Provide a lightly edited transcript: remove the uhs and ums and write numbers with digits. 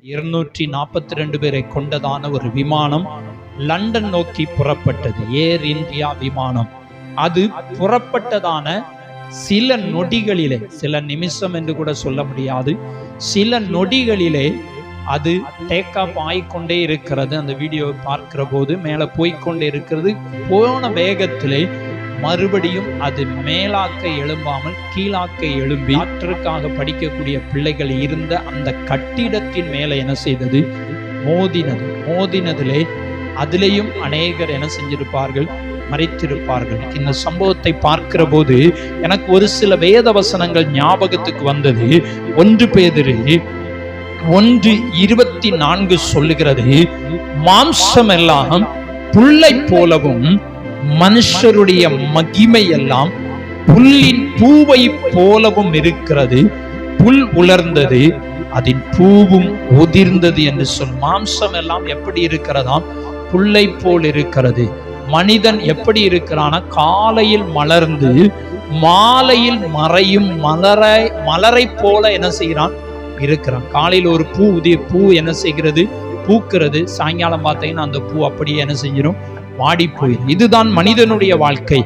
242 பேரை கொண்டதான ஒரு விமானம் லண்டன் நோக்கி புறப்பட்டது. ஏர் இந்தியா விமானம். அது புறப்பட்டதான சில நொடிகளிலே, சில நிமிஷம் என்று கூட சொல்ல முடியாது, சில நொடிகளிலே அது டேக் ஆஃப் ஆகிக்கொண்டே இருக்கிறது. அந்த வீடியோவை பார்க்கிற போது மேலே போய்கொண்டே இருக்கிறது. போன வேகத்திலே மறுபடியும் அது மேலாக்க எழும்பாமல் கீழாக்க எழும்பி டாக்டருக்காக படிக்கக்கூடிய பிள்ளைகள் இருந்த அந்த கட்டிடத்தின் மேலே என்ன செய்தது? மோதினதிலே அதிலேயும் அநேகர் என்ன செஞ்சிருப்பார்கள்? மறைத்திருப்பார்கள். இந்த சம்பவத்தை பார்க்கிற போது எனக்கு ஒரு சில வேத வசனங்கள் ஞாபகத்துக்கு வந்தது. 1 பேதுரு 1:24 சொல்லுகிறது, மாம்சம் எல்லாம் புல்லை போலவும் மனுஷருடைய மகிமை எல்லாம் புல்லின் பூவை போலவும் இருக்கிறது. புல் உலர்ந்தது, அதன் பூவும் உதிர்ந்தது என்று சொல். மாம்சம் எல்லாம் எப்படி இருக்கிறதாம்? புல்லை போல் இருக்கிறது. மனிதன் எப்படி இருக்கிறான? காலையில் மலர்ந்து மாலையில் மறையும் மலரை போல என்ன செய்கிறான்? இருக்கிறான். காலையில் ஒரு பூ என்ன செய்கிறது? பூக்கிறது. சாயங்காலம் பார்த்தீங்கன்னா அந்த பூ அப்படியே என்ன செஞ்சிடும்? வாடி போயிடும். இதுதான் மனிதனுடைய வாழ்க்கை.